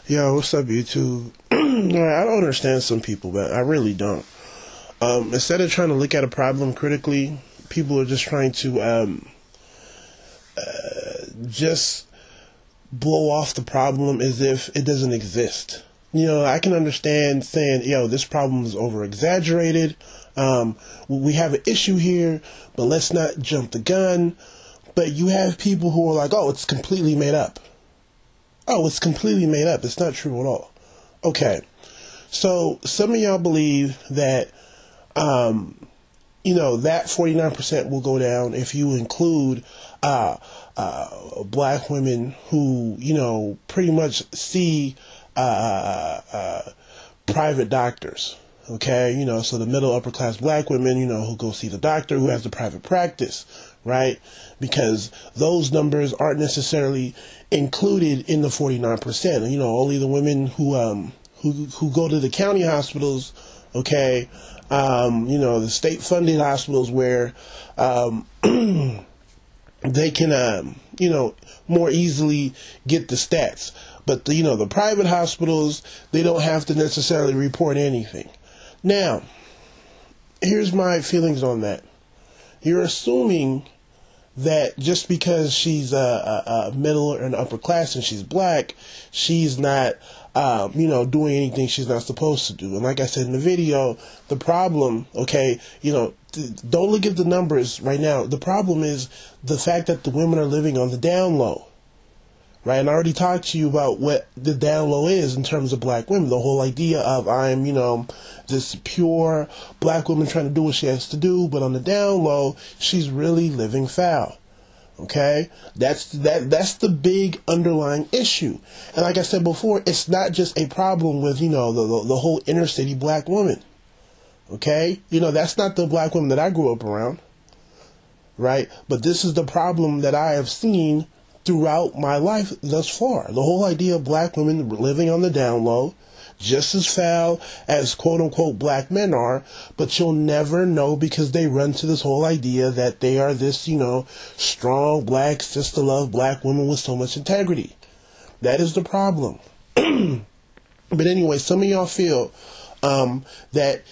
Yo, what's up, YouTube? I don't understand some people, but I really don't. Instead of trying to look at a problem critically, people are just trying to just blow off the problem as if it doesn't exist. You know, I can understand saying, yo, this problem is over-exaggerated. We have an issue here, but let's not jump the gun. But you have people who are like, oh, it's completely made up. Oh, it's completely made up. It's not true at all. Okay. So some of y'all believe that, that 49% will go down if you include black women who, pretty much see private doctors. Okay, so the middle upper class black women, who go see the doctor, who has the private practice, right? Because those numbers aren't necessarily included in the 49%. Only the women who go to the county hospitals, okay, the state funded hospitals where they can more easily get the stats. But the private hospitals, they don't have to necessarily report anything. Now, here's my feelings on that. You're assuming that just because she's a middle and upper class and she's black, she's not, doing anything she's not supposed to do. And like I said in the video, the problem, okay, don't look at the numbers right now. The problem is the fact that the women are living on the down low. Right, and I already talked to you about what the down low is in terms of black women. The whole idea of I'm, this pure black woman trying to do what she has to do, but on the down low, she's really living foul. Okay, that's the big underlying issue. And like I said before, it's not just a problem with the whole inner city black woman. Okay, that's not the black woman that I grew up around. Right, but this is the problem that I have seen throughout my life thus far. The whole idea of black women living on the down low, just as foul as quote-unquote black men are, but you'll never know because they run to this whole idea that they are this, strong black sister love black women with so much integrity. That is the problem. But anyway, some of y'all feel that,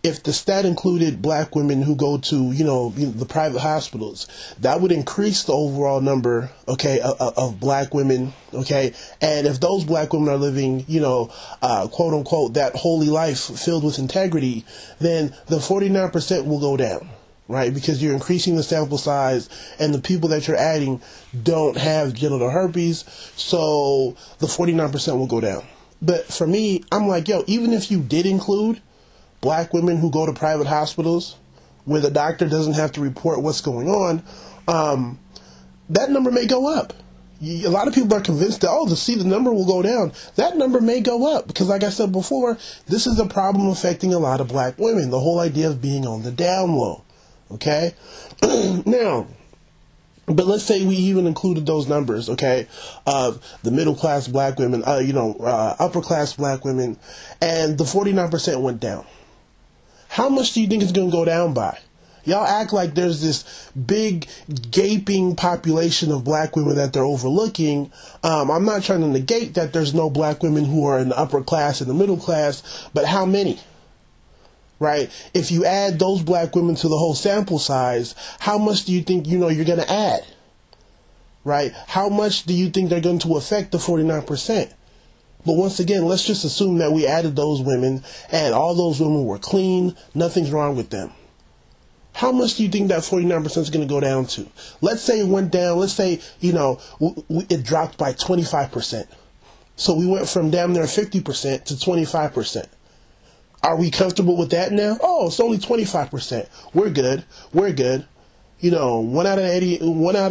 if the stat included black women who go to, the private hospitals, that would increase the overall number, okay, of black women, okay? And if those black women are living, quote unquote, that holy life filled with integrity, then the 49% will go down, right? Because you're increasing the sample size and the people that you're adding don't have genital herpes, so the 49% will go down. But for me, I'm like, yo, even if you did include black women who go to private hospitals where the doctor doesn't have to report what's going on, that number may go up. A lot of people are convinced that, the number will go down. That number may go up because, like I said before, this is a problem affecting a lot of black women. The whole idea of being on the down low. Okay? Now, but let's say we even included those numbers, okay, of the middle class black women, upper class black women, and the 49% went down. How much do you think it's going to go down by? Y'all act like there's this big gaping population of black women that they're overlooking. I'm not trying to negate that there's no black women who are in the upper class and the middle class, but how many? Right? If you add those black women to the whole sample size, how much do you think, you're going to add? Right? How much do you think they're going to affect the 49%? But once again, let's just assume that we added those women and all those women were clean. Nothing's wrong with them. How much do you think that 49% is going to go down to? Let's say it went down. Let's say, it dropped by 25%. So we went from damn near 50% to 25%. Are we comfortable with that now? Oh, it's only 25%. We're good. We're good. One out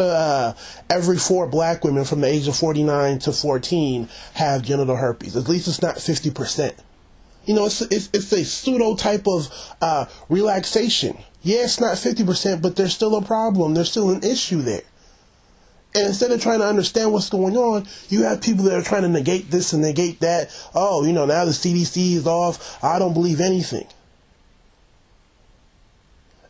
of every 4 black women from the age of 49 to 14 have genital herpes. At least it's not 50%. It's a pseudo type of relaxation. Yeah, it's not 50%, but there's still a problem. There's still an issue there. And instead of trying to understand what's going on, you have people that are trying to negate this and negate that. Oh, now the CDC is off. I don't believe anything.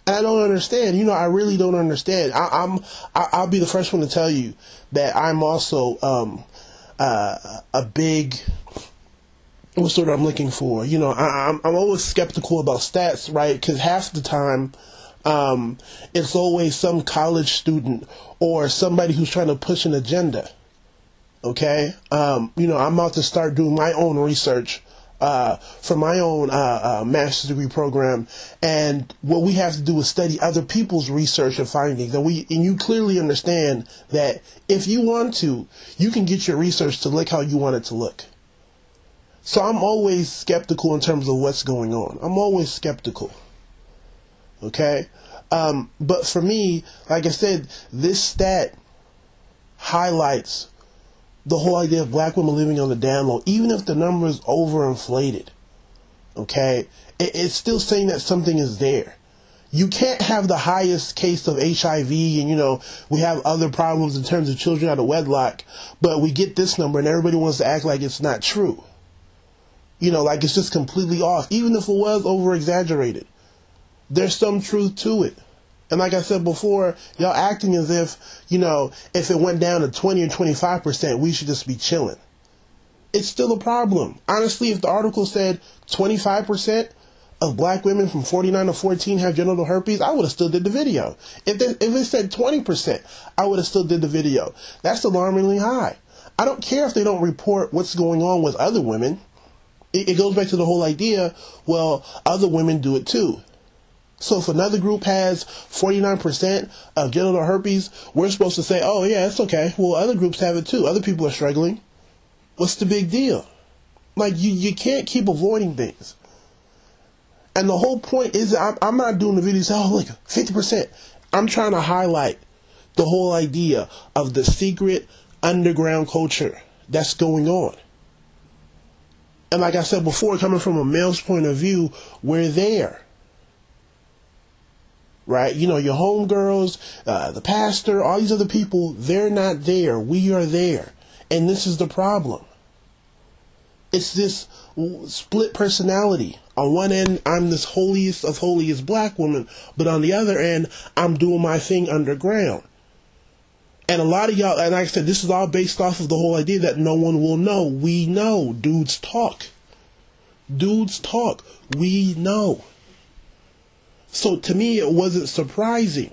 And I don't understand. I really don't understand. I'll be the first one to tell you that I'm also a big what's the word I'm looking for? You know, I'm always skeptical about stats, right? Because half the time, it's always some college student or somebody who's trying to push an agenda. Okay, you know, I'm about to start doing my own research for my own master's degree program, and what we have to do is study other people's research and findings. And you clearly understand that if you want to, you can get your research to look how you want it to look. So I'm always skeptical in terms of what's going on. I'm always skeptical. Okay, but for me, like I said, this stat highlights the whole idea of black women living on the down low, even if the number is overinflated. Okay, it's still saying that something is there. You can't have the highest case of HIV, and you know, we have other problems in terms of children out of wedlock, but we get this number and everybody wants to act like it's not true. You know, like it's just completely off, even if it was over exaggerated. There's some truth to it. And like I said before, y'all acting as if, you know, if it went down to 20 or 25%, we should just be chilling. It's still a problem. Honestly, if the article said 25% of black women from 49 to 14 have genital herpes, I would have still did the video. If it said 20%, I would have still did the video. That's alarmingly high. I don't care if they don't report what's going on with other women. It goes back to the whole idea, well, other women do it too. So if another group has 49% of genital herpes, we're supposed to say, oh yeah, it's okay. Well, other groups have it too. Other people are struggling. What's the big deal? Like, you can't keep avoiding things. And the whole point is, I'm not doing the videos, oh look, 50%. I'm trying to highlight the whole idea of the secret underground culture that's going on. And like I said before, coming from a male's point of view, we're there. Right? You know, your homegirls, the pastor, all these other people, they're not there. We are there. And this is the problem. It's this split personality. On one end, I'm this holiest of holiest black woman, but on the other end, I'm doing my thing underground. And a lot of y'all, and like I said, this is all based off of the whole idea that no one will know. We know. Dudes talk. Dudes talk. We know. So to me, it wasn't surprising.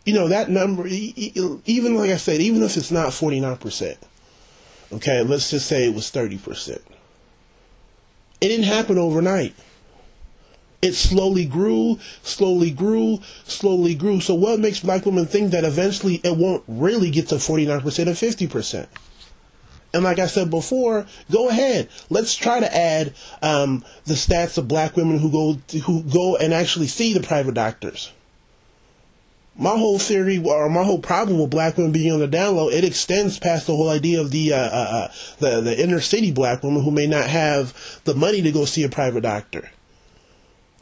You know, that number, even like I said, even if it's not 49%, okay, let's just say it was 30%. It didn't happen overnight. It slowly grew, slowly grew, slowly grew. So what makes black women think that eventually it won't really get to 49% or 50%? And like I said before, go ahead. Let's try to add the stats of black women who go and actually see the private doctors. My whole theory, or my whole problem with black women being on the down low, it extends past the whole idea of the inner city black woman who may not have the money to go see a private doctor.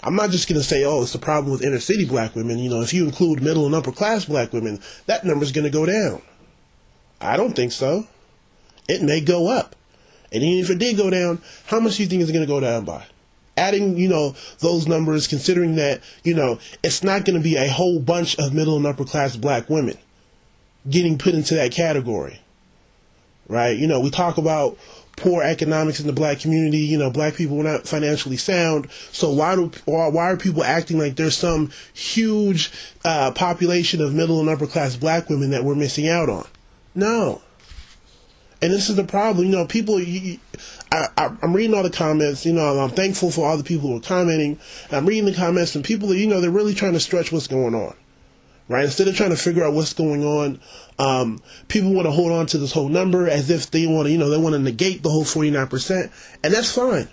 I'm not just going to say, oh, it's a problem with inner city black women. You know, if you include middle and upper class black women, that number's going to go down. I don't think so. It may go up. And even if it did go down, how much do you think it's going to go down by? Adding, you know, those numbers, considering that, you know, it's not going to be a whole bunch of middle and upper class black women getting put into that category. Right? You know, we talk about poor economics in the black community. You know, black people are not financially sound. So why are people acting like there's some huge population of middle and upper class black women that we're missing out on? No. And this is the problem. You know, people, I'm reading all the comments, you know, and I'm thankful for all the people who are commenting. I'm reading the comments, and people, you know, they're really trying to stretch what's going on, right? Instead of trying to figure out what's going on, people want to hold on to this whole number as if they want to, you know, they want to negate the whole 49%, and that's fine.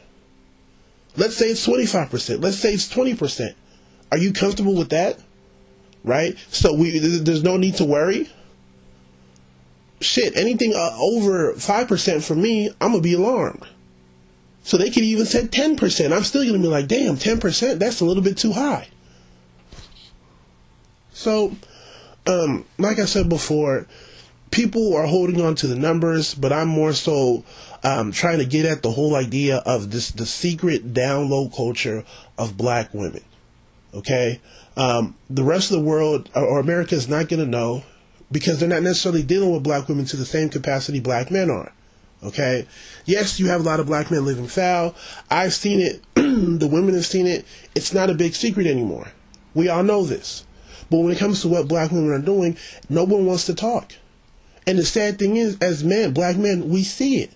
Let's say it's 25%. Let's say it's 20%. Are you comfortable with that? Right? So there's no need to worry. Shit, anything over 5% for me, I'm going to be alarmed. So they could even say 10%. I'm still going to be like, damn, 10%? That's a little bit too high. So, like I said before, people are holding on to the numbers, but I'm more so trying to get at the whole idea of the secret down low culture of black women. Okay? The rest of the world, or America, is not going to know, because they're not necessarily dealing with black women to the same capacity black men are. Okay? Yes, you have a lot of black men living foul. I've seen it. The women have seen it. It's not a big secret anymore. We all know this. But when it comes to what black women are doing, no one wants to talk. And the sad thing is, as men, black men, we see it.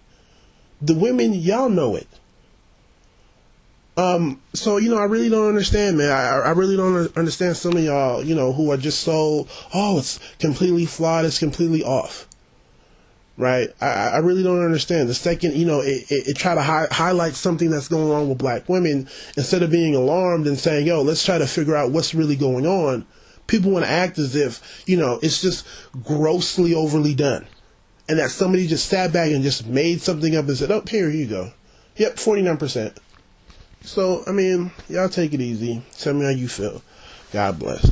The women, y'all know it. So, I really don't understand, man. I really don't understand some of y'all, who are just so, it's completely flawed, it's completely off. Right? I really don't understand. The second, it try to highlight something that's going on with black women, instead of being alarmed and saying, let's try to figure out what's really going on. People want to act as if, it's just grossly overly done. And that somebody just sat back and just made something up and said, here you go. Yep, 49%. So, y'all take it easy. Tell me how you feel. God bless.